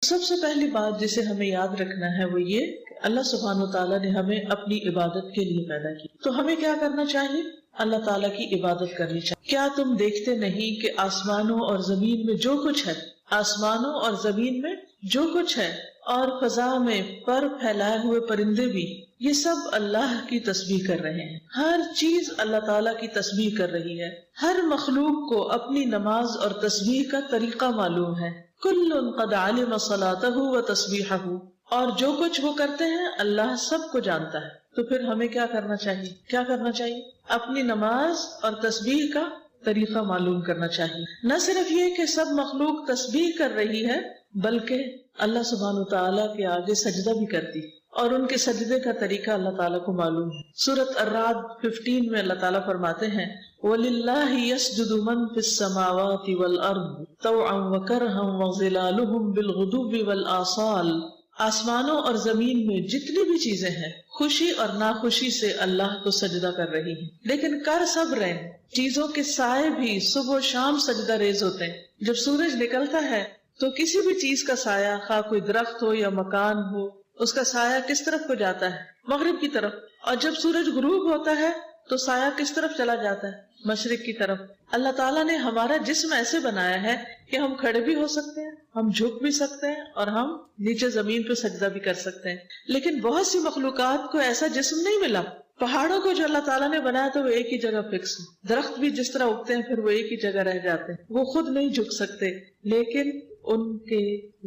سب سے پہلی بات جسے ہمیں یاد رکھنا ہے وہ یہ کہ اللہ سبحانہ وتعالیٰ نے ہمیں اپنی عبادت کے لیے پیدا کی. تو ہمیں کیا کرنا چاہیے؟ اللہ تعالیٰ کی عبادت کرنی چاہیے. کیا تم دیکھتے نہیں کہ آسمانوں اور زمین میں جو کچھ ہے، آسمانوں اور زمین میں جو کچھ ہے اور فضا میں پر پھیلائے ہوئے پرندے بھی، یہ سب اللہ کی تسبیح کر رہے ہیں. ہر چیز اللہ تعالیٰ کی تسبیح کر رہی ہے. ہر مخلوق کو اپنی نماز اور تسبیح کا طریقہ معلوم ہے. کل قد علم صلاتہ و تسبیحہ، اور جو کچھ وہ کرتے ہیں اللہ سب کو جانتا ہے. تو پھر ہمیں کیا کرنا چاہیے؟ کیا کرنا چاہیے؟ اپنی نماز اور تسبیح کا طریقہ معلوم کرنا چاہیے. نہ صرف یہ کہ سب مخلوق تسبیح کر رہی ہے بلکہ اللہ سبحانہ وتعالیٰ کے آگے سجدہ بھی کرتی اور ان کے سجدے کا طریقہ اللہ تعالیٰ کو معلوم ہے. سورۃ الرعد 15 میں اللہ تعالیٰ فرماتے ہیں وَلِلَّهِ يَسْجُدُ مَن فِي السَّمَاوَاتِ وَالْأَرْضِ طَوْعًا وَكَرْهًا وَظِلَالُهُم بِالْغُدُوِّ وَالْآصَالِ. آسمانوں اور زمین میں جتنی بھی چیزیں ہیں خوشی اور ناخوشی سے اللہ کو سجدہ کر رہی ہیں، لیکن کر سب رہے ہیں. چیزوں کے سائے بھی صبح و شام سجدہ ریز ہوتے ہیں. جب سورج نکلتا ہے تو کسی بھی چیز کا سایہ، خواہ کوئی درخت ہو یا مکان ہو، اس کا سایہ کس طرف کو جاتا ہے؟ مغرب کی طرف. اور جب سورج غروب ہوتا ہے تو سایہ کس طرف چلا جاتا ہے؟ مشرق کی طرف. اللہ تعالیٰ نے ہمارا جسم ایسے بنایا ہے کہ ہم کھڑے بھی ہو سکتے ہیں، ہم جھک بھی سکتے ہیں اور ہم نیچے زمین پہ سجدہ بھی کر سکتے ہیں. لیکن بہت سی مخلوقات کو ایسا جسم نہیں ملا. پہاڑوں کو جو اللہ تعالیٰ نے بنایا تو وہ ایک ہی جگہ فکس ہے. درخت بھی جس طرح اگتے ہیں پھر وہ ایک ہی جگہ رہ جاتے ہیں، وہ خود نہیں جھک سکتے، لیکن ان کے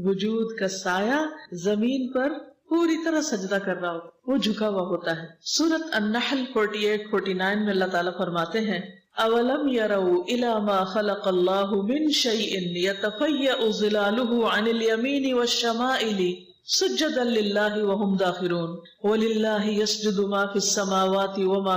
وجود کا سایہ زمین پر پوری طرح سجدہ کر رہا ہوتا، وہ جھکا ہوا ہوتا ہے. سورۃ النحل 48-49 میں اللہ تعالیٰ فرماتے ہیں اولم يروا الى ما خلق الله من شيء يتفيأ ظلاله عن اليمين والشمائل سجدا لله وهم داخرون ولله يسجد ما في السماوات وما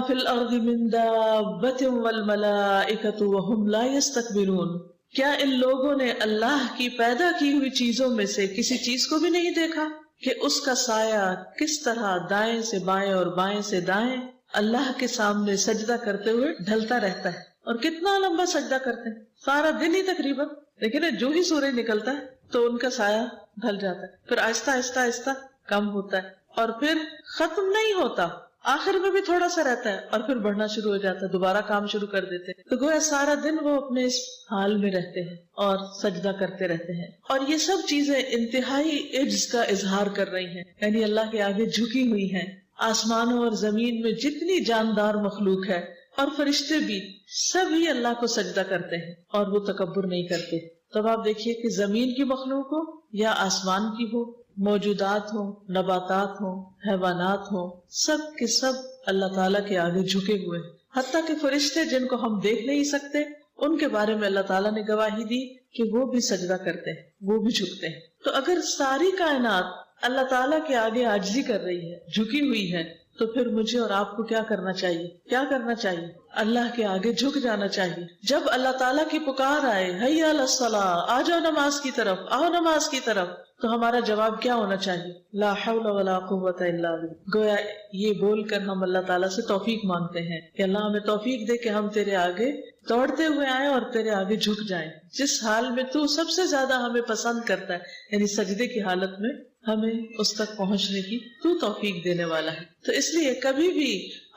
في الارض من دابة والملائكة وهم لا يستكبرون. کیا ان لوگوں نے اللہ کی پیدا کی ہوئی چیزوں میں سے کسی چیز کو بھی نہیں دیکھا کہ اس کا سایہ کس طرح دائیں سے بائیں اور بائیں سے دائیں اللہ کے سامنے سجدہ کرتے ہوئے ڈھلتا رہتا ہے؟ اور کتنا لمبا سجدہ کرتے ہیں، سارا دن ہی تقریباً. لیکن جو ہی سورج نکلتا ہے تو ان کا سایہ ڈھل جاتا ہے، پھر آہستہ آہستہ آہستہ کم ہوتا ہے اور پھر ختم نہیں ہوتا، آخر میں بھی تھوڑا سا رہتا ہے اور پھر بڑھنا شروع ہو جاتا ہے، دوبارہ کام شروع کر دیتے ہیں. تو گویا سارا دن وہ اپنے اس حال میں رہتے ہیں اور سجدہ کرتے رہتے ہیں. اور یہ سب چیزیں انتہائی عجز کا اظہار کر رہی ہیں، یعنی اللہ کے آگے جھکی ہوئی ہیں. آسمانوں اور زمین میں جتنی جاندار مخلوق ہے اور فرشتے بھی سبھی اللہ کو سجدہ کرتے ہیں اور وہ تکبر نہیں کرتے. تب آپ دیکھیے کہ زمین کی مخلوق ہو یا آسمان کی ہو، موجودات ہوں، نباتات ہوں، حیوانات ہوں، سب کے سب اللہ تعالیٰ کے آگے جھکے ہوئے ہیں. حتیٰ کہ فرشتے جن کو ہم دیکھ نہیں سکتے ان کے بارے میں اللہ تعالیٰ نے گواہی دی کہ وہ بھی سجدہ کرتے ہیں، وہ بھی جھکتے ہیں. تو اگر ساری کائنات اللہ تعالیٰ کے آگے عاجزی کر رہی ہے، جھکی ہوئی ہے، تو پھر مجھے اور آپ کو کیا کرنا چاہیے؟ کیا کرنا چاہیے؟ اللہ کے آگے جھک جانا چاہیے. جب اللہ تعالیٰ کی پکار آئے حی علی الصلاۃ، آ جاؤ نماز کی طرف، آؤ نماز کی طرف، تو ہمارا جواب کیا ہونا چاہیے؟ لا حول ولا قوت الا باللہ. گویا یہ بول کر ہم اللہ تعالیٰ سے توفیق مانگتے ہیں کہ اللہ ہمیں توفیق دے کہ ہم تیرے آگے دوڑتے ہوئے آئیں اور تیرے آگے جھک جائیں. جس حال میں تو سب سے زیادہ ہمیں پسند کرتا ہے، یعنی سجدے کی حالت میں ہمیں اس تک پہنچنے کی تو توفیق دینے والا ہے. تو اس لیے کبھی بھی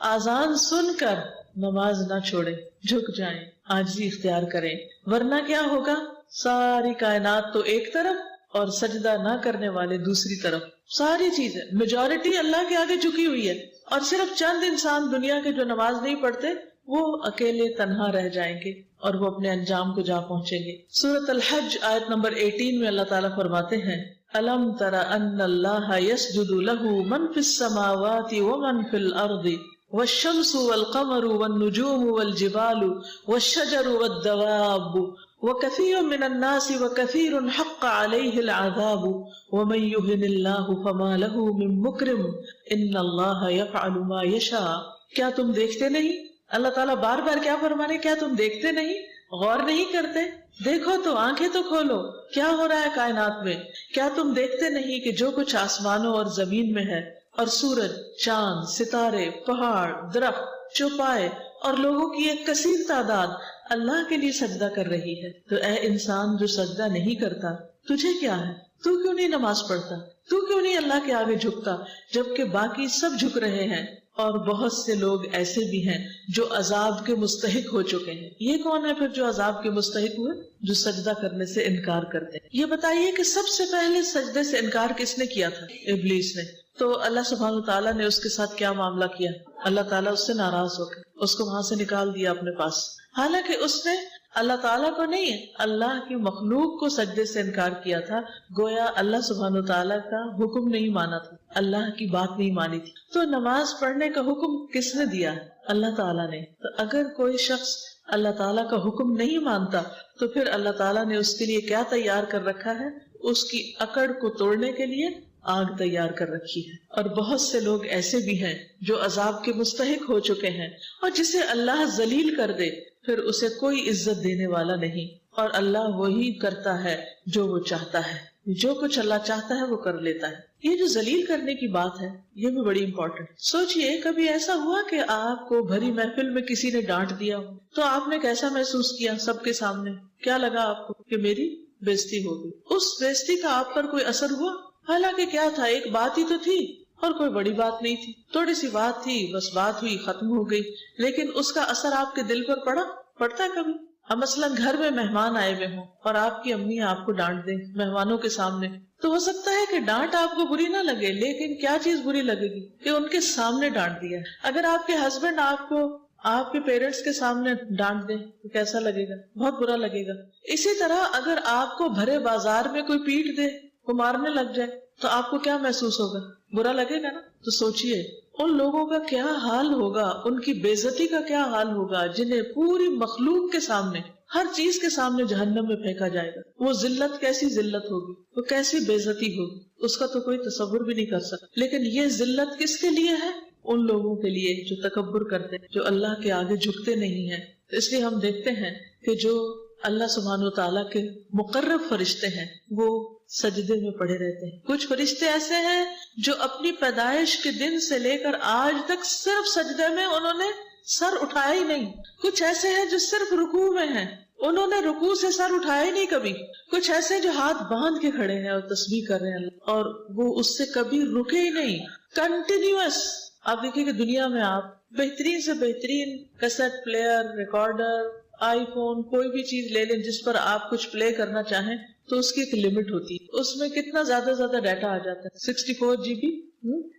آذان سن کر نماز نہ چھوڑیں، جھک جائیں، عاجزی اختیار کریں. ورنہ کیا ہوگا؟ ساری کائنات تو ایک طرف اور سجدہ نہ کرنے والے دوسری طرف. ساری چیزیں، میجورٹی اللہ کے آگے جھکی ہوئی ہے اور صرف چند انسان دنیا کے جو نماز نہیں پڑھتے وہ اکیلے تنہا رہ جائیں گے اور وہ اپنے انجام کو جا پہنچیں گے. سورۃ الحج آیت نمبر 18 میں اللہ تعالیٰ فرماتے ہیں الم تر ان اللہ یسجد له من فی السماوات ومن فی الارض والشمس والقمر والنجوم والجبال والشجر والدواب وكثير من الناس وكثير حق عليه العذاب ومن يهن الله فما له من مكرم ان الله يفعل ما يشاء. کیا تم دیکھتے نہیں؟ اللہ تعالیٰ بار بار کیا فرمانے؟ کیا تم دیکھتے نہیں؟ غور نہیں کرتے؟ دیکھو تو، آنکھیں تو کھولو، کیا ہو رہا ہے کائنات میں. کیا تم دیکھتے نہیں کہ جو کچھ آسمانوں اور زمین میں ہے، اور سورج، چاند، ستارے، پہاڑ، درخت، چوپائے اور لوگوں کی ایک کثیر تعداد اللہ کے لیے سجدہ کر رہی ہے، تو اے انسان جو سجدہ نہیں کرتا، تجھے کیا ہے؟ تو کیوں نہیں نماز پڑھتا؟ تو کیوں نہیں اللہ کے آگے جھکتا جبکہ باقی سب جھک رہے ہیں؟ اور بہت سے لوگ ایسے بھی ہیں جو عذاب کے مستحق ہو چکے ہیں۔ یہ کون ہے پھر جو عذاب کے مستحق ہوئے؟ جو سجدہ کرنے سے انکار کرتے ہیں۔ یہ بتائیے کہ سب سے پہلے سجدے سے انکار کس نے کیا تھا؟ ابلیس نے۔ تو اللہ سبحانہ تعالیٰ نے اس کے ساتھ کیا معاملہ کیا؟ اللہ تعالیٰ اس سے ناراض ہو کے اس کو وہاں سے نکال دیا اپنے پاس، حالانکہ اس نے اللہ تعالیٰ کو نہیں، اللہ کی مخلوق کو سجدے سے انکار کیا تھا، گویا اللہ سبحانہ تعالیٰ کا حکم نہیں مانا تھا، اللہ کی بات نہیں مانی تھی۔ تو نماز پڑھنے کا حکم کس نے دیا؟ اللہ تعالیٰ نے۔ تو اگر کوئی شخص اللہ تعالیٰ کا حکم نہیں مانتا تو پھر اللہ تعالیٰ نے اس کے لیے کیا تیار کر رکھا ہے؟ اس کی اکڑ کو توڑنے کے لیے آگ تیار کر رکھی ہے۔ اور بہت سے لوگ ایسے بھی ہیں جو عذاب کے مستحق ہو چکے ہیں، اور جسے اللہ ذلیل کر دے پھر اسے کوئی عزت دینے والا نہیں، اور اللہ وہی کرتا ہے جو وہ چاہتا ہے، جو کچھ اللہ چاہتا ہے وہ کر لیتا ہے۔ یہ جو ذلیل کرنے کی بات ہے یہ بھی بڑی امپورٹنٹ۔ سوچئے کبھی ایسا ہوا کہ آپ کو بھری محفل میں کسی نے ڈانٹ دیا ہو تو آپ نے کیسا محسوس کیا؟ سب کے سامنے کیا لگا آپ کو؟ کہ میری بےزتی ہو گئی۔ اس بےزتی کا آپ پر کوئی اثر ہوا؟ حالانکہ کیا تھا، ایک بات ہی تو تھی اور کوئی بڑی بات نہیں تھی، تھوڑی سی بات تھی، بس بات ہوئی ختم ہو گئی، لیکن اس کا اثر آپ کے دل پر پڑتا ہے کبھی؟ اب مثلاً گھر میں مہمان آئے ہوئے ہوں اور آپ کی امی آپ کو ڈانٹ دیں مہمانوں کے سامنے، تو ہو سکتا ہے کہ ڈانٹ آپ کو بری نہ لگے، لیکن کیا چیز بری لگے گی؟ کہ ان کے سامنے ڈانٹ دیا۔ اگر آپ کے ہسبینڈ آپ کو آپ کے پیرنٹس کے سامنے ڈانٹ دیں تو کیسا لگے گا؟ بہت برا لگے گا۔ اسی طرح اگر آپ کو بھرے بازار میں کوئی پیٹ دے، وہ مارنے لگ جائے، تو آپ کو کیا محسوس ہوگا؟ برا لگے گا نا۔ تو سوچئے ان لوگوں کا کیا حال ہوگا، ان کی بے عزتی کا کیا حال ہوگا جنہیں پوری مخلوق کے سامنے، ہر چیز کے سامنے جہنم میں پھینکا جائے گا۔ وہ ذلت کیسی ذلت ہوگی، وہ کیسی بے عزتی ہوگی، اس کا تو کوئی تصور بھی نہیں کر سکتا۔ لیکن یہ ذلت کس کے لیے ہے؟ ان لوگوں کے لیے جو تکبر کرتے ہیں، جو اللہ کے آگے جھکتے نہیں ہیں۔ اس لیے ہم دیکھتے ہیں کہ جو اللہ سبحانہ و تعالیٰ کے مقرب فرشتے ہیں وہ سجدے میں پڑے رہتے ہیں۔ کچھ فرشتے ایسے ہیں جو اپنی پیدائش کے دن سے لے کر آج تک صرف سجدے میں انہوں نے سر اٹھایا ہی نہیں۔ کچھ ایسے ہیں جو صرف رکوع میں ہیں، انہوں نے رکوع سے سر اٹھایا ہی نہیں کبھی۔ کچھ ایسے جو ہاتھ باندھ کے کھڑے ہیں اور تسبیح کر رہے ہیں، اور وہ اس سے کبھی رکے ہی نہیں، کنٹینیوس۔ آپ دیکھیں کہ دنیا میں آپ بہترین سے بہترین کیسٹ پلیئر، ریکارڈر، آئی فون، کوئی بھی چیز لے لیں جس پر آپ کچھ پلے کرنا چاہیں تو اس کی ایک لمٹ ہوتی ہے، اس میں کتنا زیادہ ڈیٹا آ جاتا ہے، 64 GB۔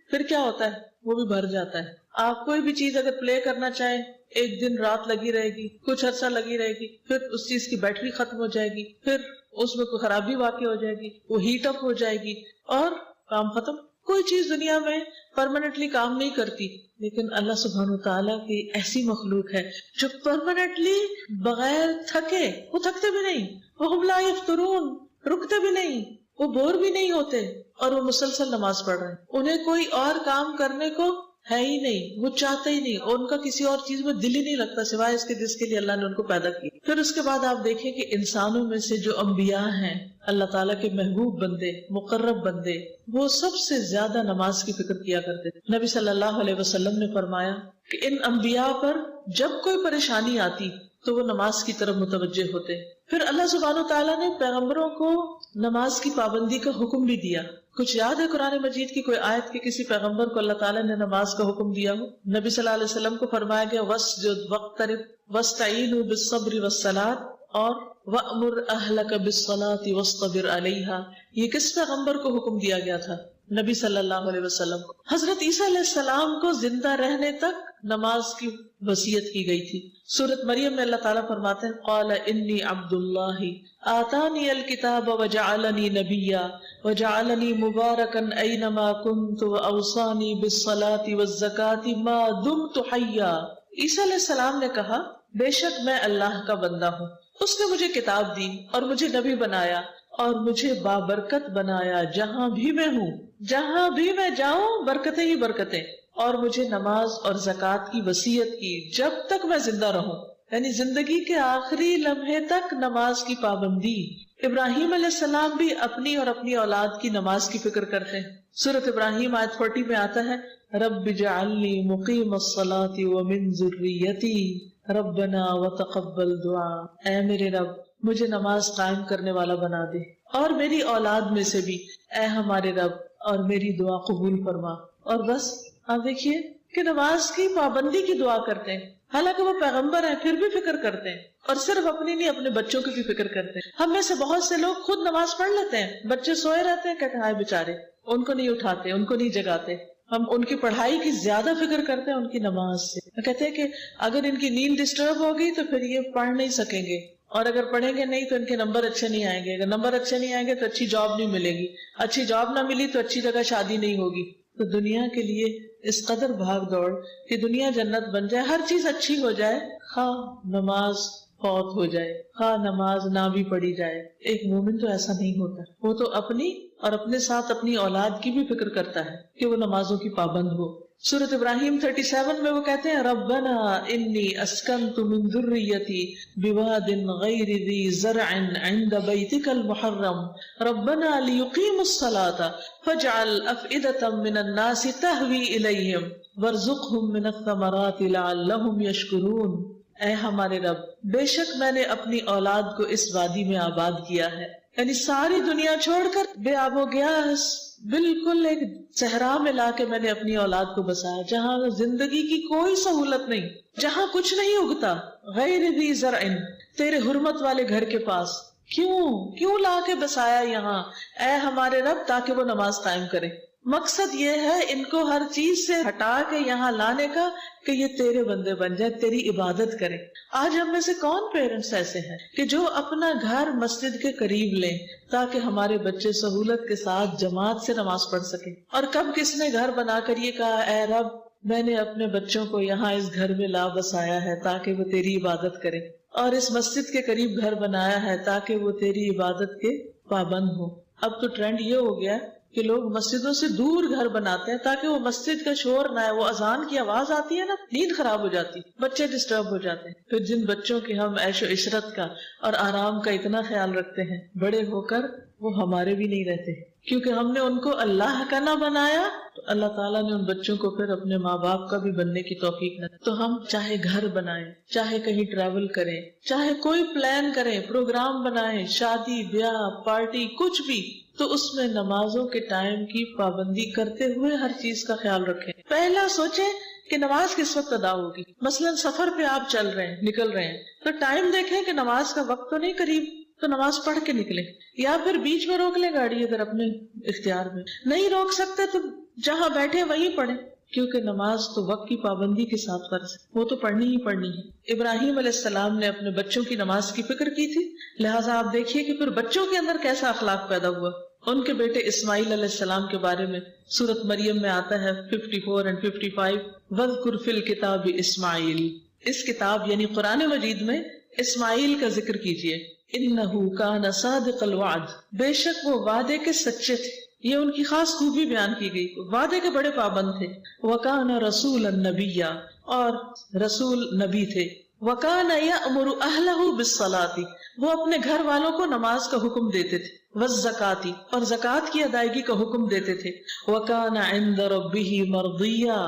پھر کیا ہوتا ہے؟ وہ بھی بھر جاتا ہے۔ آپ کوئی بھی چیز اگر پلے کرنا چاہیں، ایک دن رات لگی رہے گی، کچھ عرصہ لگی رہے گی، پھر اس چیز کی بیٹری ختم ہو جائے گی، پھر اس میں کوئی خرابی واقع ہو جائے گی، وہ ہیٹ اپ ہو جائے گی اور کام ختم۔ کوئی چیز دنیا میں پرماننٹلی کام نہیں کرتی، لیکن اللہ سبحانہ تعالیٰ کی ایسی مخلوق ہے جو پرماننٹلی بغیر تھکے، وہ تھکتے بھی نہیں، وَهُمْ لَا يَفْتُرُونَ، رکتے بھی نہیں، وہ بور بھی نہیں ہوتے، اور وہ مسلسل نماز پڑھ رہے ہیں۔ انہیں کوئی اور کام کرنے کو ہے ہی نہیں، وہ چاہتے ہی نہیں، اور ان کا کسی اور چیز میں دل ہی نہیں لگتا سوائے اس کے جس کے لیے اللہ نے ان کو پیدا کیا۔ پھر اس کے بعد آپ دیکھیں کہ انسانوں میں سے جو انبیاء ہیں، اللہ تعالیٰ کے محبوب بندے، مقرب بندے، وہ سب سے زیادہ نماز کی فکر کیا کرتے تھے۔ نبی صلی اللہ علیہ وسلم نے فرمایا کہ ان انبیاء پر جب کوئی پریشانی آتی تو وہ نماز کی طرف متوجہ ہوتے۔ پھر اللہ سبحانہ تعالیٰ نے پیغمبروں کو نماز کی پابندی کا حکم بھی دیا۔ کچھ یاد ہے قرآن مجید کی کوئی آیت کہ کسی پیغمبر کو اللہ تعالیٰ نے نماز کا حکم دیا ہو؟ نبی صلی اللہ علیہ وسلم کو فرمایا گیا وَاسْجُدْ وَاقْتَرِبْ وَاسْتَعِينُوا بِالصَّبْرِ وَالصَّلَاةِ اور وَأْمُرْ أَهْلَكَ بِالصَّلَاةِ وَاصْطَبِرْ عَلَيْهَا۔ یہ کس پیغمبر کو حکم دیا گیا تھا؟ نبی صلی اللہ علیہ وسلم کو۔ حضرت عیسیٰ علیہ السلام کو زندہ رہنے تک نماز کی وصیت کی گئی تھی۔ سورۃ مریم میں اللہ تعالیٰ فرماتے ہیں قال انی عبد اللہ آتانی الکتاب وجعلنی نبیا وجعلنی مبارکا اینما کنت واوصانی بالصلاة والزکاة ما دمت حیا۔ عیسیٰ علیہ السلام نے کہا بے شک میں اللہ کا بندہ ہوں، اس نے مجھے کتاب دی اور مجھے نبی بنایا اور مجھے بابرکت بنایا، جہاں بھی میں ہوں، جہاں بھی میں جاؤں برکتیں ہی برکتیں، اور مجھے نماز اور زکوٰۃ کی وصیت کی جب تک میں زندہ رہوں۔ یعنی زندگی کے آخری لمحے تک نماز کی پابندی. ابراہیم علیہ السلام بھی اپنی اور اپنی اولاد کی نماز کی فکر کرتے ہیں. سورۃ ابراہیم آیت 40 میں آتا ہے رب اجعلنی مقیم الصلاۃ ومن ذریتی ربنا وتقبل دعا. اے میرے رب مجھے نماز قائم کرنے والا بنا دے اور میری اولاد میں سے بھی اے ہمارے رب اور میری دعا قبول فرما. اور بس آپ دیکھیے کہ نماز کی پابندی کی دعا کرتے ہیں، حالانکہ وہ پیغمبر ہیں پھر بھی فکر کرتے ہیں، اور صرف اپنی نہیں اپنے بچوں کی بھی فکر کرتے ہیں. ہم میں سے بہت سے لوگ خود نماز پڑھ لیتے ہیں، بچے سوئے رہتے ہیں، کہتے ہیں ہائے بیچارے، ان کو نہیں اٹھاتے، ان کو نہیں جگاتے. ہم ان کی پڑھائی کی زیادہ فکر کرتے ہیں ان کی نماز سے. کہتے ہیں کہ اگر ان کی نیند ڈسٹرب ہوگی تو پھر یہ پڑھ نہیں سکیں گے، اور اگر پڑھیں گے نہیں تو ان کے نمبر اچھے نہیں آئیں گے، اگر نمبر اچھے نہیں آئیں گے تو اچھی جاب نہیں ملے گی، اچھی جاب نہ ملی تو اچھی جگہ شادی نہیں ہوگی. تو دنیا کے لیے اس قدر بھاگ دوڑ کہ دنیا جنت بن جائے، ہر چیز اچھی ہو جائے، خواہ نماز فوت ہو جائے، خواہ نماز نہ بھی پڑھی جائے. ایک مومن تو ایسا نہیں ہوتا، وہ تو اپنی اور اپنے ساتھ اپنی اولاد کی بھی فکر کرتا ہے کہ وہ نمازوں کی پابند ہو. سورۃ ابراہیم 37 میں وہ کہتے ہیں ربنا انی اسکنت من ذریتی بواد غیر ذی زرع عند بیتک المحرم ربنا لیقیموا الصلاۃ فاجعل افئدة من الناس تہوی الیہم وارزقہم من الثمرات لعلہم یشکرون. اے ہمارے رب بے شک میں نے اپنی اولاد کو اس وادی میں آباد کیا ہے، یعنی ساری دنیا چھوڑ کر بے آب و گیاس بالکل ایک صحرا میں لا کے میں نے اپنی اولاد کو بسایا، جہاں زندگی کی کوئی سہولت نہیں، جہاں کچھ نہیں اگتا. غیر ذی زرع، تیرے حرمت والے گھر کے پاس. کیوں لا کے بسایا یہاں اے ہمارے رب؟ تاکہ وہ نماز قائم کرے. مقصد یہ ہے ان کو ہر چیز سے ہٹا کے یہاں لانے کا کہ یہ تیرے بندے بن جائے، تیری عبادت کریں. آج ہم میں سے کون پیرنٹس ایسے ہیں کہ جو اپنا گھر مسجد کے قریب لیں تاکہ ہمارے بچے سہولت کے ساتھ جماعت سے نماز پڑھ سکیں؟ اور کب کس نے گھر بنا کر یہ کہا اے رب میں نے اپنے بچوں کو یہاں اس گھر میں لا بسایا ہے تاکہ وہ تیری عبادت کریں، اور اس مسجد کے قریب گھر بنایا ہے تاکہ وہ تیری عبادت کے پابند ہوں. اب تو ٹرینڈ یہ ہو گیا کہ لوگ مسجدوں سے دور گھر بناتے ہیں تاکہ وہ مسجد کا شور نہ ہے، وہ اذان کی آواز آتی ہے نا، نیند خراب ہو جاتی، بچے ڈسٹرب ہو جاتے ہیں. پھر جن بچوں کے ہم عیش و عشرت کا اور آرام کا اتنا خیال رکھتے ہیں، بڑے ہو کر وہ ہمارے بھی نہیں رہتے، کیونکہ ہم نے ان کو اللہ کا نہ بنایا تو اللہ تعالیٰ نے ان بچوں کو پھر اپنے ماں باپ کا بھی بننے کی توفیق نہ. تو ہم چاہے گھر بنائیں، چاہے کہیں ٹریول کریں، چاہے کوئی پلان کریں، پروگرام بنائیں، شادی بیاہ پارٹی کچھ بھی، تو اس میں نمازوں کے ٹائم کی پابندی کرتے ہوئے ہر چیز کا خیال رکھیں. پہلا سوچیں کہ نماز کس وقت ادا ہوگی. مثلا سفر پہ آپ چل رہے ہیں، نکل رہے ہیں، تو ٹائم دیکھیں کہ نماز کا وقت تو نہیں قریب، تو نماز پڑھ کے نکلیں. یا پھر بیچ میں روک لیں گاڑی اگر اپنے اختیار میں نہیں روک سکتے تو جہاں بیٹھے وہیں پڑھیں، کیونکہ نماز تو وقت کی پابندی کے ساتھ فرض ہے، وہ تو پڑھنی ہی پڑھنی ہے. ابراہیم علیہ السلام نے اپنے بچوں کی نماز کی فکر کی تھی، لہٰذا آپ دیکھیے کہ پھر بچوں کے اندر کیسا اخلاق پیدا ہوا. ان کے بیٹے اسماعیل علیہ السلام کے بارے میں سورۃ مریم میں آتا ہے 54 اور 55 وَاذْكُرْ فِي الْكِتَابِ اسماعیل. اس کتاب یعنی قرآن مجید میں اسماعیل کا ذکر کیجئے. اِنَّهُ كَانَ صَادِقَ الْوَعْدِ، بے شک وہ وعدے کے سچے تھے. یہ ان کی خاص خوبی بیان کی گئی، وعدے کے بڑے پابند تھے. وَكَانَ رَسُولًا نَبِيًّا، اور رسول نبی تھے. وَكَانَ يَأْمُرُ أَهْلَهُ بِالصَّلَاةِ، وہ اپنے گھر والوں کو نماز کا حکم دیتے تھے. وَالزَّكَاةِ، اور زکوٰۃ کی ادائیگی کا حکم دیتے تھے. وَكَانَ عِندَ رَبِّهِ مَرْضِيًّا،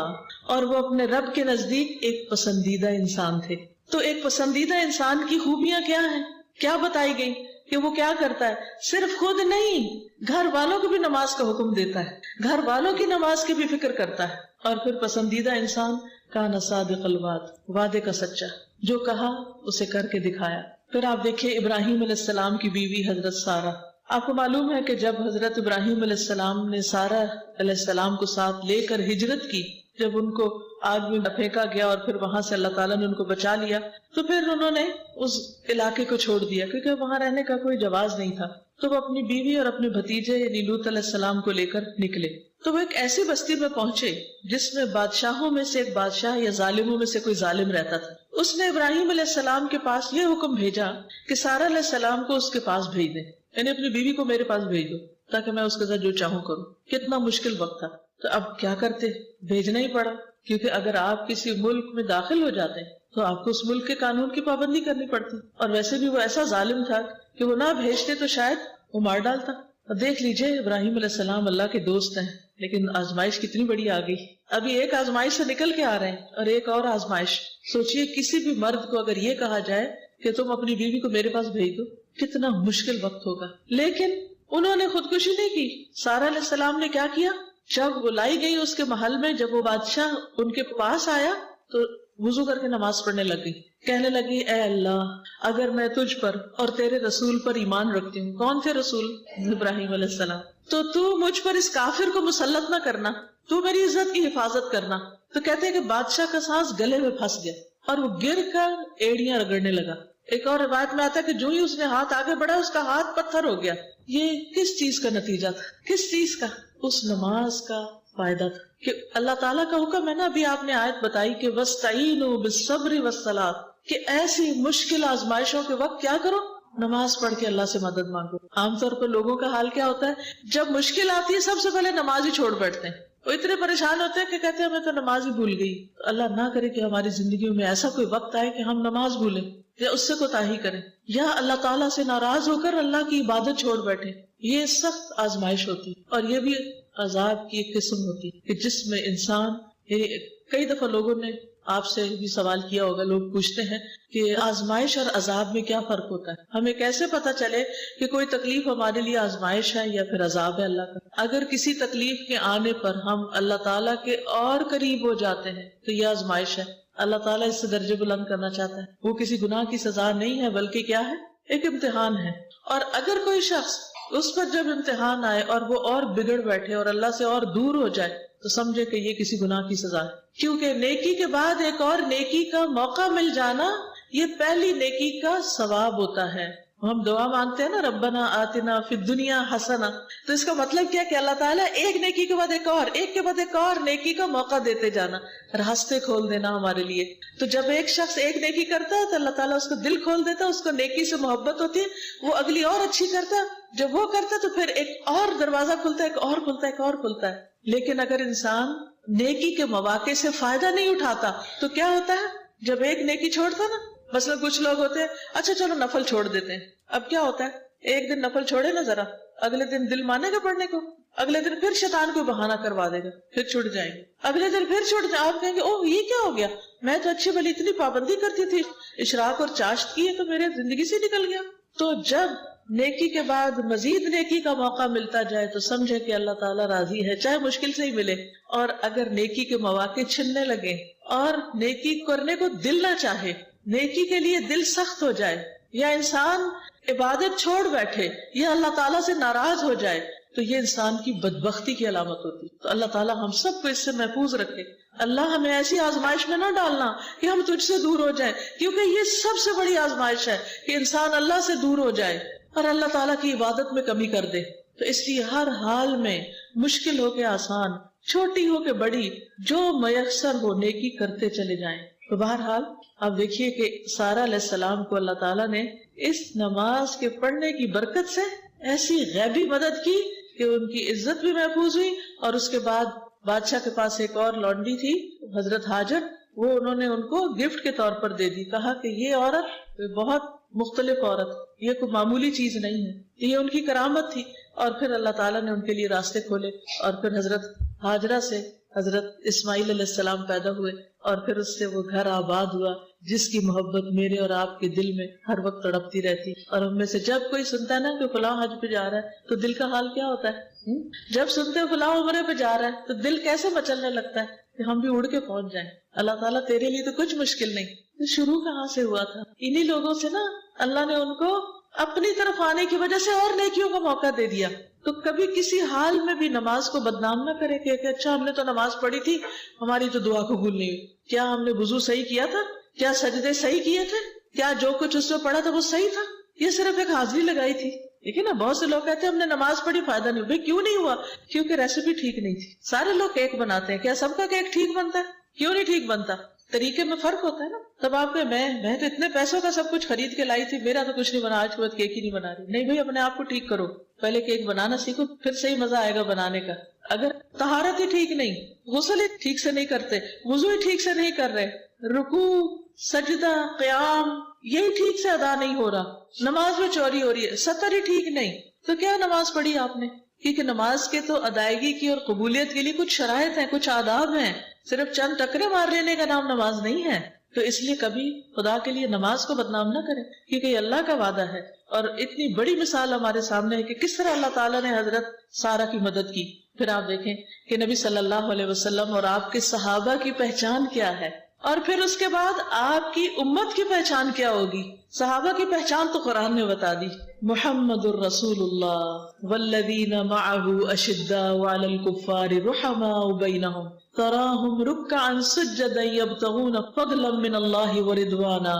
اور وہ اپنے رب کے نزدیک ایک پسندیدہ انسان تھے. تو ایک پسندیدہ انسان کی خوبیاں کیا ہیں، کیا بتائی گئی کہ وہ کیا کرتا ہے؟ صرف خود نہیں، گھر والوں کو بھی نماز کا حکم دیتا ہے، گھر والوں کی نماز کی بھی فکر کرتا ہے. اور پھر پسندیدہ انسان کان صادق الوعد، وعدے کا سچا، جو کہا اسے کر کے دکھایا. پھر آپ دیکھیے ابراہیم علیہ السلام کی بیوی حضرت سارہ. آپ کو معلوم ہے کہ جب حضرت ابراہیم علیہ السلام نے سارہ علیہ السلام کو ساتھ لے کر ہجرت کی، جب ان کو آگ میں پھینکا گیا اور پھر وہاں سے اللہ تعالیٰ نے ان کو بچا لیا، تو پھر انہوں نے اس علاقے کو چھوڑ دیا کیونکہ وہاں رہنے کا کوئی جواز نہیں تھا. تو وہ اپنی بیوی اور اپنے بھتیجے یعنی لوط علیہ السلام کو لے کر نکلے. تو وہ ایک ایسی بستی میں پہنچے جس میں بادشاہوں میں سے ایک بادشاہ یا ظالموں میں سے کوئی ظالم رہتا تھا. اس نے ابراہیم علیہ السلام کے پاس یہ حکم بھیجا کہ سارہ علیہ السلام کو اس کے پاس بھیج دیں، یعنی اپنی بیوی کو میرے پاس بھیج دو تاکہ میں اس کے ساتھ جو چاہوں کروں. کتنا مشکل وقت تھا، تو اب کیا کرتے، بھیجنا ہی پڑا. کیونکہ اگر آپ کسی ملک میں داخل ہو جاتے ہیں تو آپ کو اس ملک کے قانون کی پابندی کرنی پڑتی، اور ویسے بھی وہ ایسا ظالم تھا کہ وہ نہ بھیجتے تو شاید وہ مار ڈالتا۔ اور دیکھ لیجئے ابراہیم علیہ السلام اللہ کے دوست ہیں، لیکن آزمائش کتنی بڑی آ گئی۔ ابھی ایک آزمائش سے نکل کے آ رہے ہیں اور ایک اور آزمائش۔ سوچئے کسی بھی مرد کو اگر یہ کہا جائے کہ تم اپنی بیوی کو میرے پاس بھیج دو، کتنا مشکل وقت ہوگا، لیکن انہوں نے خودکشی نہیں کی۔ سارہ علیہ السلام نے کیا کیا؟ جب وہ لائی گئی اس کے محل میں، جب وہ بادشاہ ان کے پاس آیا تو وضو کر کے نماز پڑھنے لگ گئی، کہنے لگی اے اللہ اگر میں تجھ پر اور تیرے رسول پر ایمان رکھتی ہوں، کون تھے رسول؟ ابراہیم علیہ السلام، تو مجھ پر اس کافر کو مسلط نہ کرنا، تو میری عزت کی حفاظت کرنا۔ تو کہتے ہیں کہ بادشاہ کا سانس گلے میں پھنس گیا اور وہ گر کر ایڑیاں رگڑنے لگا۔ ایک اور روایت میں آتا ہے کہ جو ہی اس نے ہاتھ آگے بڑھا اس کا ہاتھ پتھر ہو گیا۔ یہ کس چیز کا نتیجہ تھا؟ کس چیز کا؟ اس نماز کا فائدہ تھا کہ اللہ تعالیٰ کا حکم ہے نا، ابھی آپ نے آیت بتائی کہ وَاسْتَعِینُوا بِالصَّبْرِ وَالصَّلَاةِ، کہ ایسی مشکل آزمائشوں کے وقت کیا کرو؟ نماز پڑھ کے اللہ سے مدد مانگو۔ عام طور پر لوگوں کا حال کیا ہوتا ہے؟ جب مشکل آتی ہے سب سے پہلے نماز ہی چھوڑ بیٹھتے ہیں، وہ اتنے پریشان ہوتے ہیں کہ کہتے ہیں ہمیں تو نماز ہی بھول گئی۔ اللہ نہ کرے کہ ہماری زندگیوں میں ایسا کوئی وقت آئے کہ ہم نماز بھولیں یا اس سے کوتاہی کریں یا اللہ تعالیٰ سے ناراض ہو کر اللہ کی عبادت چھوڑ بیٹھے۔ یہ سخت آزمائش ہوتی اور یہ بھی عذاب کی ایک قسم ہوتی کہ جس میں انسان، کئی دفعہ لوگوں نے آپ سے بھی سوال کیا ہوگا، لوگ پوچھتے ہیں کہ آزمائش اور عذاب میں کیا فرق ہوتا ہے، ہمیں کیسے پتا چلے کہ کوئی تکلیف ہمارے لیے آزمائش ہے یا پھر عذاب ہے اللہ کا؟ اگر کسی تکلیف کے آنے پر ہم اللہ تعالیٰ کے اور قریب ہو جاتے ہیں تو یہ آزمائش ہے، اللہ تعالیٰ اس سے درجے بلند کرنا چاہتا ہے۔ وہ کسی گناہ کی سزا نہیں ہے بلکہ کیا ہے؟ ایک امتحان ہے۔ اور اگر کوئی شخص اس پر جب امتحان آئے اور وہ اور بگڑ بیٹھے اور اللہ سے اور دور ہو جائے تو سمجھے کہ یہ کسی گناہ کی سزا ہے، کیونکہ نیکی کے بعد ایک اور نیکی کا موقع مل جانا یہ پہلی نیکی کا ثواب ہوتا ہے۔ ہم دعا مانگتے ہیں نا ربنا آتنا فی الدنیا حسنہ، تو اس کا مطلب کیا کہ اللہ تعالیٰ ایک نیکی کے بعد ایک اور، ایک کے بعد ایک اور نیکی کا موقع دیتے جانا، راستے کھول دینا ہمارے لیے۔ تو جب ایک شخص ایک نیکی کرتا ہے تو اللہ تعالیٰ اس کو دل کھول دیتا ہے، اس کو نیکی سے محبت ہوتی ہے، وہ اگلی اور اچھی کرتا ہے، جب وہ کرتا ہے تو پھر ایک اور دروازہ کھلتا ہے، ایک اور کھلتا ہے، ایک اور کھلتا ہے۔ لیکن اگر انسان نیکی کے مواقع سے فائدہ نہیں اٹھاتا تو کیا ہوتا ہے؟ جب ایک نیکی چھوڑتا نا، مثلا کچھ لوگ ہوتے ہیں اچھا چلو نفل چھوڑ دیتے ہیں، اب کیا ہوتا ہے ایک دن نفل چھوڑے نا ذرا، اگلے دن دل مانے گا پڑھنے کو، اگلے دن پھر شیطان کو بہانہ کروا دے گا، پھر چھوٹ جائیں گے، اگلے دن پھر چھوٹ جائیں، آپ کہیں گے اوہ یہ کیا ہو گیا، میں تو اچھی بھلی اتنی پابندی کرتی تھی، اشراق اور چاشت کی ہے تو میرے زندگی سے نکل گیا۔ تو جب نیکی کے بعد مزید نیکی کا موقع ملتا جائے تو سمجھے کہ اللہ تعالیٰ راضی ہے، چاہے مشکل سے ہی ملے۔ اور اگر نیکی کے مواقع چھننے لگے اور نیکی کرنے کو دل نہ چاہے، نیکی کے لیے دل سخت ہو جائے، یا انسان عبادت چھوڑ بیٹھے یا اللہ تعالیٰ سے ناراض ہو جائے تو یہ انسان کی بدبختی کی علامت ہوتی۔ تو اللہ تعالیٰ ہم سب کو اس سے محفوظ رکھے۔ اللہ ہمیں ایسی آزمائش میں نہ ڈالنا کہ ہم تجھ سے دور ہو جائیں، کیونکہ یہ سب سے بڑی آزمائش ہے کہ انسان اللہ سے دور ہو جائے اور اللہ تعالیٰ کی عبادت میں کمی کر دے۔ تو اس لیے ہر حال میں مشکل ہو کے آسان، چھوٹی ہو کے بڑی، جو میسر ہو نیکی کرتے چلے جائیں۔ تو بہرحال آپ دیکھیے کہ سارہ علیہ السلام کو اللہ تعالیٰ نے اس نماز کے پڑھنے کی برکت سے ایسی غیبی مدد کی کہ ان کی عزت بھی محفوظ ہوئی۔ اور اس کے بعد بادشاہ کے پاس ایک اور لونڈی تھی حضرت ہاجر، وہ انہوں نے ان کو گفٹ کے طور پر دے دی، کہا کہ یہ عورت بہت مختلف عورت، یہ کوئی معمولی چیز نہیں ہے، یہ ان کی کرامت تھی۔ اور پھر اللہ تعالیٰ نے ان کے لیے راستے کھولے، اور پھر حضرت ہاجرہ سے حضرت اسماعیل علیہ السلام پیدا ہوئے، اور پھر اس سے وہ گھر آباد ہوا جس کی محبت میرے اور آپ کے دل میں ہر وقت تڑپتی رہتی۔ اور ہم میں سے جب کوئی سنتا ہے نا کہ فلاں حج پہ جا رہا ہے تو دل کا حال کیا ہوتا ہے؟ جب سنتے ہیں فلاں عمرے پہ جا رہا ہے تو دل کیسے مچلنے لگتا ہے کہ ہم بھی اڑ کے پہنچ جائیں۔ اللہ تعالیٰ تیرے لیے تو کچھ مشکل نہیں۔ شروع کہاں سے ہوا تھا؟ انہی لوگوں سے نا، اللہ نے ان کو اپنی طرف آنے کی وجہ سے اور نیکیوں کا موقع دے دیا۔ تو کبھی کسی حال میں بھی نماز کو بدنام نہ کرے کہ اچھا ہم نے تو نماز پڑھی تھی، ہماری تو دعا قبول نہیں ہوئی۔ کیا ہم نے وضو صحیح کیا تھا؟ کیا سجدے صحیح کیے تھے؟ کیا جو کچھ اس میں پڑھا تھا وہ صحیح تھا؟ یہ صرف ایک حاضری لگائی تھی۔ لیکن نا بہت سے لوگ کہتے ہیں ہم نے نماز پڑھی فائدہ نہیں ہوا۔ بھائی کیوں نہیں ہوا؟ کیونکہ ریسیپی ٹھیک نہیں تھی۔ سارے لوگ کیک بناتے ہیں، کیا سب کا کیک ٹھیک بنتا ہے؟ کیوں نہیں ٹھیک بنتا؟ طریقے میں فرق ہوتا ہے نا۔ تب آپ کے میں تو اتنے پیسوں کا سب کچھ خرید کے لائی تھی، میرا تو کچھ نہیں بنا، آج کے بعد کیک ہی نہیں بنا رہی۔ نہیں بھائی، اپنے آپ کو ٹھیک کرو، پہلے کیک بنانا سیکھو، پھر صحیح مزہ آئے گا بنانے کا۔ اگر طہارت ہی ٹھیک نہیں، غسل ہی ٹھیک سے نہیں کرتے، وضو ہی ٹھیک سے نہیں کر رہے، رکوع سجدہ قیام یہی ٹھیک سے ادا نہیں ہو رہا، نماز میں چوری ہو رہی ہے، سطر ہی ٹھیک نہیں، تو کیا نماز پڑھی آپ نے؟ کیونکہ نماز کے تو ادائیگی کی اور قبولیت کے لیے کچھ شرائط ہیں، کچھ آداب ہیں، صرف چند ٹکرے مار لینے کا نام نماز نہیں ہے. تو اس لیے کبھی خدا کے لیے نماز کو بدنام نہ کریں، کیونکہ یہ اللہ کا وعدہ ہے. اور اتنی بڑی مثال ہمارے سامنے ہے کہ کس طرح اللہ تعالیٰ نے حضرت سارہ کی مدد کی. پھر آپ دیکھیں کہ نبی صلی اللہ علیہ وسلم اور آپ کے صحابہ کی پہچان کیا ہے، اور پھر اس کے بعد آپ کی امت کی پہچان کیا ہوگی. صحابہ کی پہچان تو قرآن نے بتا دی، محمد الرسول اللہ والذین معه اشداء علی الکفار رحماء بینہم تراہم رکعا سجدا یبتغون فضلا من اللہ ورضوانا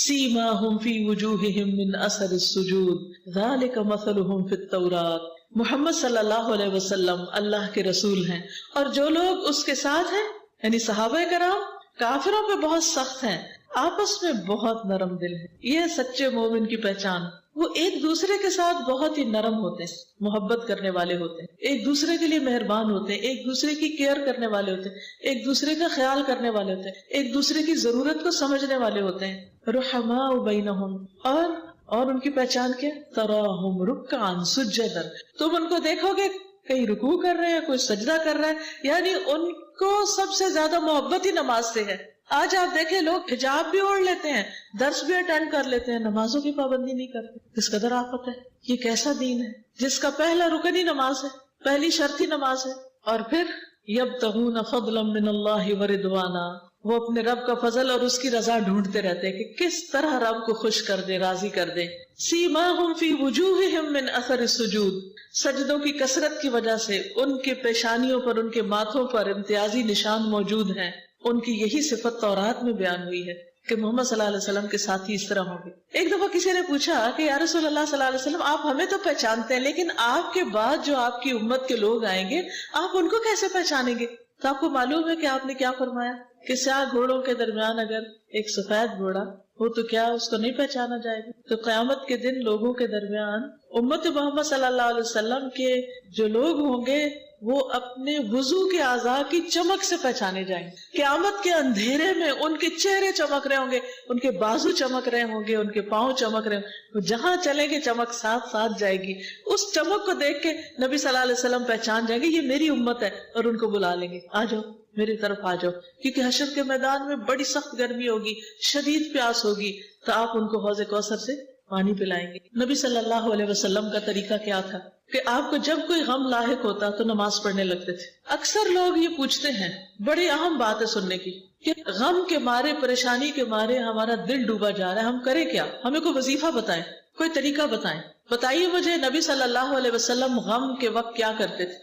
سیماہم فی وجوہہم من اثر السجود ذالک مثلہم فی التوراۃ. محمد صلی اللہ علیہ وسلم اللہ کے رسول ہیں، اور جو لوگ اس کے ساتھ ہیں یعنی صحابہ کرام کافروں پہ بہت سخت ہیں، آپس میں بہت نرم دل ہیں. یہ سچے مومن کی پہچان. وہ ایک دوسرے کے ساتھ بہت ہی نرم ہوتے ہیں، محبت کرنے والے ہوتے ہیں، ایک دوسرے کے لیے مہربان ہوتے ہیں، ایک دوسرے کی کیئر کرنے والے ہوتے ہیں، ایک دوسرے کا خیال کرنے والے ہوتے ہیں، ایک دوسرے کی ضرورت کو سمجھنے والے ہوتے ہیں. رحماء بینہم. اور ان کی پہچان کیا؟ تراہم رکعا سجدا. تم ان کو دیکھو گے کہیں رکوع کر رہے ہیں، کوئی سجدہ کر رہا ہے، یعنی ان کو سب سے زیادہ محبت ہی نماز سے ہے. آج آپ دیکھیں لوگ حجاب بھی اوڑھ لیتے ہیں، درس بھی اٹینڈ کر لیتے ہیں، نمازوں کی پابندی نہیں کرتے. کس قدر آفت ہے. یہ کیسا دین ہے جس کا پہلا رکن ہی نماز ہے، پہلی شرط ہی نماز ہے. اور پھر یبتغون فضلا من اللہ ورضوانا، وہ اپنے رب کا فضل اور اس کی رضا ڈھونڈتے رہتے ہیں کہ کس طرح رب کو خوش کر دے، راضی کر دے. سیماہم فی وجوہہم من اثر السجود، سجدوں کی کثرت کی وجہ سے ان کے پیشانیوں پر، ان کے ماتھوں پر امتیازی نشان موجود ہیں. ان کی یہی صفت تورات میں بیان ہوئی ہے کہ محمد صلی اللہ علیہ وسلم کے ساتھی اس طرح ہوں گے. ایک دفعہ کسی نے پوچھا کہ یا رسول اللہ صلی اللہ علیہ وسلم، آپ ہمیں تو پہچانتے ہیں، لیکن آپ کے بعد جو آپ کی امت کے لوگ آئیں گے آپ ان کو کیسے پہچانیں گے؟ تو آپ کو معلوم ہے کہ آپ نے کیا فرمایا کہ سیاہ گھوڑوں کے درمیان اگر ایک سفید گھوڑا ہو تو کیا اس کو نہیں پہچانا جائے گا؟ تو قیامت کے دن لوگوں کے درمیان امت محمد صلی اللہ علیہ وسلم کے جو لوگ ہوں گے وہ اپنے وضو کے اعضاء کی چمک سے پہچانے جائیں گے. قیامت کے اندھیرے میں ان کے چہرے چمک رہے ہوں گے، ان کے بازو چمک رہے ہوں گے، ان کے پاؤں چمک رہے ہوں گے. جہاں چلیں گے چمک ساتھ ساتھ جائے گی. اس چمک کو دیکھ کے نبی صلی اللہ علیہ وسلم پہچان جائیں گے یہ میری امت ہے، اور ان کو بلا لیں گے، آ جاؤ میری طرف آ جاؤ. کیونکہ حشر کے میدان میں بڑی سخت گرمی ہوگی، شدید پیاس ہوگی، تو آپ ان کو حوض کوثر سے پانی پلائیں گے. نبی صلی اللہ علیہ وسلم کا طریقہ کیا تھا کہ آپ کو جب کوئی غم لاحق ہوتا تو نماز پڑھنے لگتے تھے. اکثر لوگ یہ پوچھتے ہیں، بڑی اہم بات ہے سننے کی، کہ غم کے مارے، پریشانی کے مارے ہمارا دل ڈوبا جا رہا ہے، ہم کریں کیا؟ ہمیں کوئی وظیفہ بتائیں، کوئی طریقہ بتائیں. بتائیے مجھے نبی صلی اللہ علیہ وسلم غم کے وقت کیا کرتے تھے؟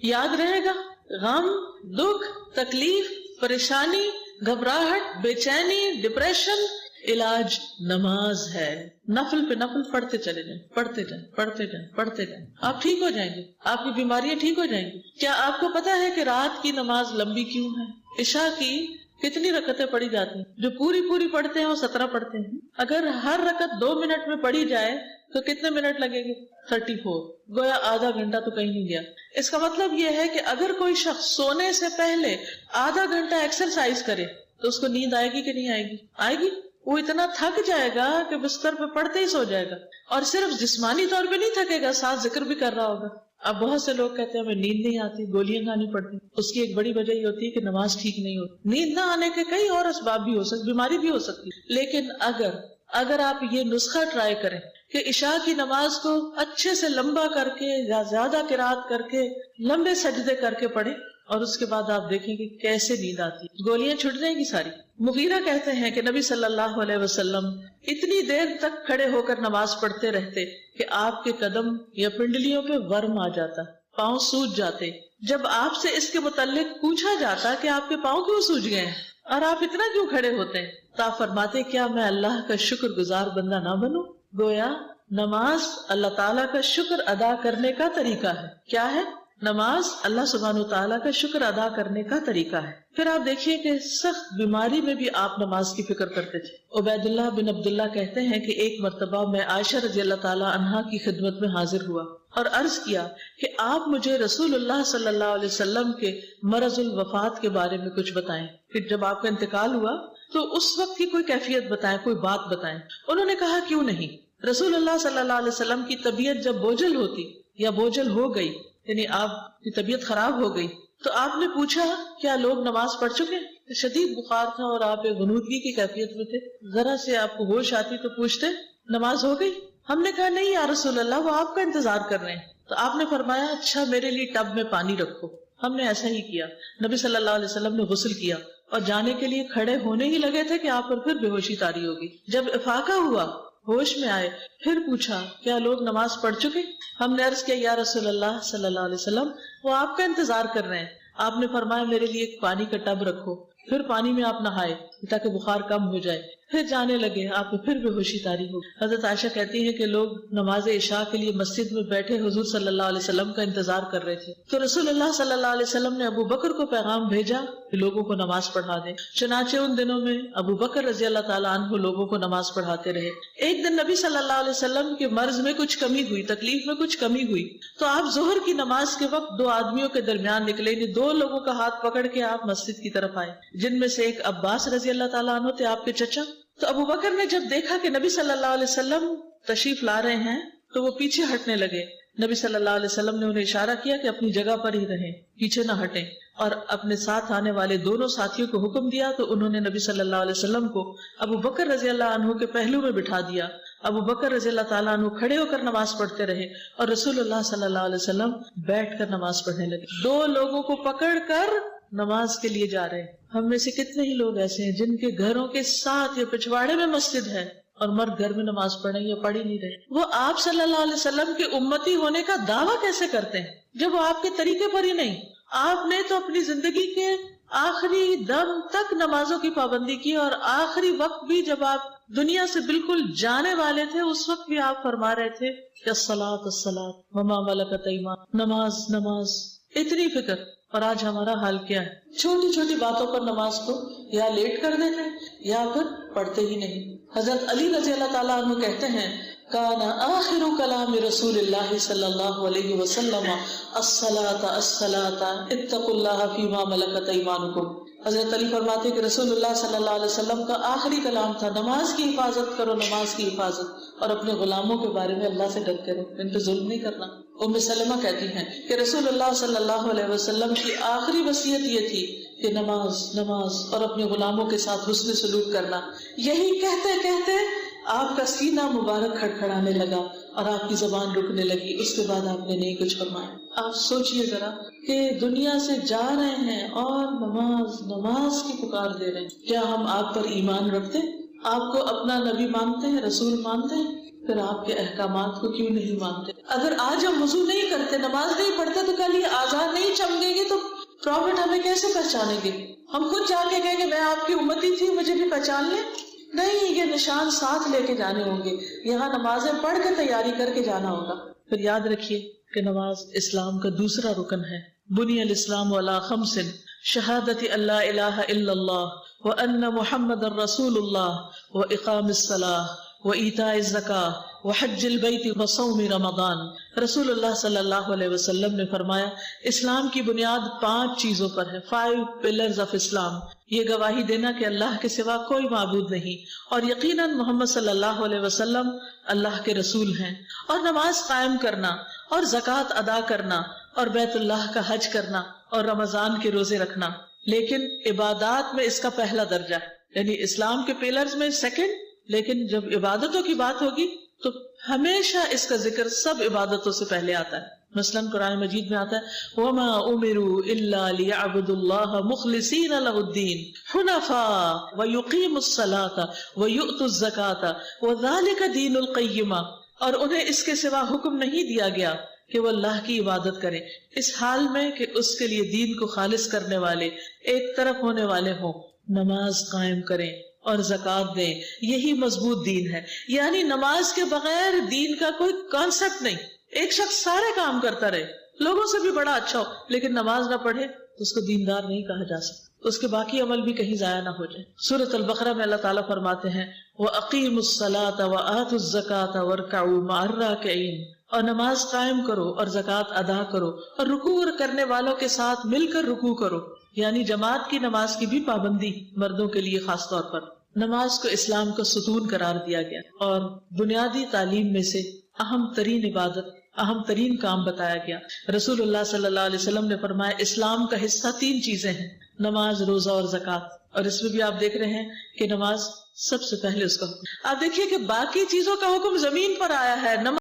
یاد رہے گا، غم، دکھ، تکلیف، پریشانی، گھبراہٹ، بے چینی، ڈپریشن، علاج نماز ہے. نفل پہ نفل پڑھتے چلے جائیں، پڑھتے جائیں، پڑھتے جائیں، پڑھتے جائیں، آپ ٹھیک ہو جائیں گے، آپ کی بیماریاں ٹھیک ہو جائیں گی. کیا آپ کو پتا ہے کہ رات کی نماز لمبی کیوں ہے؟ عشاء کی کتنی رکعتیں پڑھی جاتی ہیں؟ جو پوری پڑھتے ہیں وہ 17 پڑھتے ہیں. اگر ہر رکعت 2 منٹ میں پڑھی جائے تو کتنے منٹ لگیں گے؟ 34. گویا آدھا گھنٹہ تو کہیں نہیں گیا. اس کا مطلب یہ ہے کہ اگر کوئی شخص سونے سے پہلے آدھا گھنٹہ ایکسرسائز کرے تو اس کو نیند آئے گی کہ نہیں آئے گی؟ آئے گی. وہ اتنا تھک جائے گا کہ بستر پہ پڑتے ہی سو جائے گا. اور صرف جسمانی طور پہ نہیں تھکے گا، ساتھ ذکر بھی کر رہا ہوگا. اب بہت سے لوگ کہتے ہیں ہمیں نیند نہیں آتی، گولیاں کھانی پڑتی. اس کی ایک بڑی وجہ یہ ہوتی ہے کہ نماز ٹھیک نہیں ہوتی. نیند نہ آنے کے کئی اور اسباب بھی ہو سکتے، بیماری بھی ہو سکتی. لیکن اگر آپ یہ نسخہ ٹرائی کریں کہ عشاء کی نماز کو اچھے سے لمبا کر کے یا زیادہ قرات کر کے لمبے سجدے کر کے پڑھیں، اور اس کے بعد آپ دیکھیں کہ کیسے نیند آتی ہے، گولیاں چھٹ جائیں گی ساری. مغیرہ کہتے ہیں کہ نبی صلی اللہ علیہ وسلم اتنی دیر تک کھڑے ہو کر نماز پڑھتے رہتے کہ آپ کے قدم یا پنڈلیوں پہ ورم آ جاتا، پاؤں سوج جاتے. جب آپ سے اس کے متعلق پوچھا جاتا کہ آپ کے پاؤں کیوں سوج گئے ہیں اور آپ اتنا کیوں کھڑے ہوتے ہیں، تو آپ فرماتے کیا میں اللہ کا شکر گزار بندہ نہ بنوں؟ گویا نماز اللہ تعالیٰ کا شکر ادا کرنے کا طریقہ ہے. کیا ہے؟ نماز اللہ سبحانہ وتعالیٰ کا شکر ادا کرنے کا طریقہ ہے. پھر آپ دیکھیے کہ سخت بیماری میں بھی آپ نماز کی فکر کرتے تھے. عبید اللہ بن عبداللہ کہتے ہیں کہ ایک مرتبہ میں عائشہ رضی اللہ تعالیٰ عنہا کی خدمت میں حاضر ہوا اور عرض کیا کہ آپ مجھے رسول اللہ صلی اللہ علیہ وسلم کے مرض الوفات کے بارے میں کچھ بتائیں، کہ جب آپ کا انتقال ہوا تو اس وقت کی کوئی کیفیت بتائیں، کوئی بات بتائیں۔ انہوں نے کہا کیوں نہیں۔ رسول اللہ صلی اللہ علیہ وسلم کی طبیعت جب بوجھل ہوتی یا بوجھل ہو گئی، یعنی آپ کی طبیعت خراب ہو گئی، تو آپ نے پوچھا کیا لوگ نماز پڑھ چکے؟ شدید بخار تھا اور آپ ایک غنودگی کی کیفیت میں تھے، ذرا سے آپ کو ہوش آتی تو پوچھتے نماز ہو گئی؟ ہم نے کہا نہیں یا رسول اللہ، وہ آپ کا انتظار کر رہے ہیں۔ تو آپ نے فرمایا اچھا میرے لیے ٹب میں پانی رکھو۔ ہم نے ایسا ہی کیا، نبی صلی اللہ علیہ وسلم نے غسل کیا اور جانے کے لیے کھڑے ہونے ہی لگے تھے کہ آپ پر پھر بے ہوشی طاری ہوگی۔ جب افاقہ ہوا، ہوش میں آئے، پھر پوچھا کیا لوگ نماز پڑھ چکے؟ ہم نے عرض کیا یا رسول اللہ صلی اللہ علیہ وسلم، وہ آپ کا انتظار کر رہے ہیں۔ آپ نے فرمایا میرے لیے ایک پانی کا ٹب رکھو، پھر پانی میں آپ نہائے تاکہ بخار کم ہو جائے، پھر جانے لگے، آپ کو پھر بے ہوشی طاری ہو۔ حضرت عائشہ کہتی ہے کہ لوگ نماز عشاء کے لیے مسجد میں بیٹھے حضور صلی اللہ علیہ وسلم کا انتظار کر رہے تھے، تو رسول اللہ صلی اللہ علیہ وسلم نے ابو بکر کو پیغام بھیجا کہ لوگوں کو نماز پڑھا دیں۔ چنانچہ ان دنوں میں ابو بکر رضی اللہ تعالیٰ عنہ لوگوں کو نماز پڑھاتے رہے۔ ایک دن نبی صلی اللہ علیہ وسلم کے مرض میں کچھ کمی ہوئی، تکلیف میں کچھ کمی ہوئی، تو آپ ظہر کی نماز کے وقت دو آدمیوں کے درمیان نکلے، یعنی دو لوگوں کا ہاتھ پکڑ کے آپ مسجد کی طرف آئے، جن میں سے ایک عباس رضی اللہ تعالیٰ عنہ تھے، آپ کے چچا۔ تو ابو بکر نے جب دیکھا کہ نبی صلی اللہ علیہ وسلم تشریف لا رہے ہیں تو وہ پیچھے ہٹنے لگے۔ نبی صلی اللہ علیہ وسلم نے انہیں اشارہ کیا کہ اپنی جگہ پر ہی رہیں، پیچھے نہ ہٹیں، اور اپنے ساتھ آنے والے دونوں ساتھیوں کو حکم دیا تو انہوں نے نبی صلی اللہ علیہ وسلم کو ابو بکر رضی اللہ عنہ کے پہلو میں بٹھا دیا۔ ابو بکر رضی اللہ تعالیٰ عنہ کھڑے ہو کر نماز پڑھتے رہے اور رسول اللہ صلی اللہ علیہ وسلم بیٹھ کر نماز پڑھنے لگے، دو لوگوں کو پکڑ کر نماز کے لیے جا رہے ہیں۔ ہم میں سے کتنے ہی لوگ ایسے ہیں جن کے گھروں کے ساتھ یا پچھواڑے میں مسجد ہے اور مرد گھر میں نماز پڑھیں یا پڑھ ہی نہیں رہے۔ وہ آپ صلی اللہ علیہ وسلم کے امتی ہونے کا دعویٰ کیسے کرتے ہیں جب وہ آپ کے طریقے پر ہی نہیں؟ آپ نے تو اپنی زندگی کے آخری دم تک نمازوں کی پابندی کی، اور آخری وقت بھی جب آپ دنیا سے بالکل جانے والے تھے اس وقت بھی آپ فرما رہے تھے کہ الصلاۃ الصلاۃ وما ملکت ایمانکم، نماز نماز، اتنی فکر۔ اور آج ہمارا حال کیا ہے؟ چھوٹی چھوٹی باتوں پر نماز کو یا لیٹ کر دیتے ہیں یا پھر پڑھتے ہی نہیں۔ حضرت علی رضی اللہ تعالیٰ عنہ کہتے ہیں کان آخر کلام رسول اللہ صلی اللہ علیہ وسلم الصلاۃ الصلاۃ اتقوا اللہ فیما ملکت ایمانکم۔ حضرت علی فرماتے کہ رسول اللہ صلی اللہ علیہ وسلم کا آخری کلام تھا نماز کی حفاظت کرو، نماز کی حفاظت، اور اپنے غلاموں کے بارے میں اللہ سے ڈرتے رہو، ان پہ ظلم نہیں کرنا۔ ام سلمہ کہتی ہیں کہ رسول اللہ صلی اللہ علیہ وسلم کی آخری وصیت یہ تھی کہ نماز نماز اور اپنے غلاموں کے ساتھ حسن سلوک کرنا۔ یہی کہتے کہتے آپ کا سینہ مبارک کھڑکھڑانے لگا اور آپ کی زبان رکنے لگی، اس کے بعد آپ نے نہیں کچھ فرمایا۔ آپ سوچئے ذرا کہ دنیا سے جا رہے ہیں اور نماز نماز کی پکار دے رہے ہیں۔ کیا ہم آپ پر ایمان رکھتے؟ آپ کو اپنا نبی مانتے ہیں، رسول مانتے ہیں؟ پھر آپ کے احکامات کو کیوں نہیں مانتے؟ اگر آج ہم وضو نہیں کرتے، نماز نہیں پڑھتے، تو کل یہ آزار نہیں چمکیں گے تو پروفٹ ہمیں کیسے پہچانیں گے؟ ہم خود جا کے کہیں گے میں آپ کی امتی تھی، مجھے بھی پہچان لیں؟ نہیں، یہ نشان ساتھ لے کے جانے ہوں گے، یہاں نمازیں پڑھ کے تیاری کر کے جانا ہوگا۔ پھر یاد رکھیے کہ نماز اسلام کا دوسرا رکن ہے۔ بنی الاسلام علی خمس، شہادت اللہ الہ الا اللہ وان محمد رسول اللہ واقام الصلاۃ وایتاء الزکاۃ وحج البیت وصوم رمضان۔ رسول اللہ صلی اللہ علیہ وسلم نے فرمایا اسلام کی بنیاد 5 چیزوں پر ہے، 5 pillars of اسلام۔ یہ گواہی دینا کہ اللہ کے سوا کوئی معبود نہیں اور یقیناً محمد صلی اللہ علیہ وسلم اللہ کے رسول ہیں، اور نماز قائم کرنا اور زکوٰۃ ادا کرنا اور بیت اللہ کا حج کرنا اور رمضان کے روزے رکھنا۔ لیکن عبادات میں اس کا پہلا درجہ ہے، یعنی اسلام کے پلرز میں سیکنڈ، لیکن جب عبادتوں کی بات ہوگی تو ہمیشہ اس کا ذکر سب عبادتوں سے پہلے آتا ہے۔ مثلاً قرآن مجید میں آتا ہے وَمَا أُمِرُوا إِلَّا لِيَعْبُدُوا اللَّهَ مُخْلِصِينَ لَهُ الدِّينَ حُنَفَاءَ وَيُقِيمُوا الصَّلَاةَ وَيُؤْتُوا الزَّكَاةَ وَذَلِكَ دِينُ الْقَيِّمَةِ، اور انہیں اس کے سوا حکم نہیں دیا گیا کہ وہ اللہ کی عبادت کریں، اس حال میں کہ اس کے لیے دین کو خالص کرنے والے ایک طرف ہونے والے ہوں، نماز قائم کریں اور زکوٰۃ دیں، یہی مضبوط دین ہے۔ یعنی نماز کے بغیر دین کا کوئی کانسیپٹ نہیں۔ ایک شخص سارے کام کرتا رہے، لوگوں سے بھی بڑا اچھا ہو، لیکن نماز نہ پڑھے تو اس کو دیندار نہیں کہا جا سکتا، اس کے باقی عمل بھی کہیں ضائع نہ ہو جائے۔ سورۃ البقرہ میں اللہ تعالیٰ فرماتے ہیں وَأَقِيمُوا الصَّلَاةَ وَآتُوا الزَّكَاةَ وَارْكَعُوا مَعَ الرَّاكِعِينَ، اور نماز قائم کرو اور زکوٰۃ ادا کرو اور رکوع کرنے والوں کے ساتھ مل کر رکوع کرو، یعنی جماعت کی نماز کی بھی پابندی مردوں کے لیے خاص طور پر۔ نماز کو اسلام کا ستون قرار دیا گیا اور بنیادی تعلیم میں سے اہم ترین عبادت، اہم ترین کام بتایا گیا۔ رسول اللہ صلی اللہ علیہ وسلم نے فرمایا اسلام کا حصہ 3 چیزیں ہیں، نماز، روزہ اور زکوٰۃ، اور اس میں بھی آپ دیکھ رہے ہیں کہ نماز سب سے پہلے اس کا حکم۔ آپ دیکھیے کہ باقی چیزوں کا حکم زمین پر آیا ہے، نماز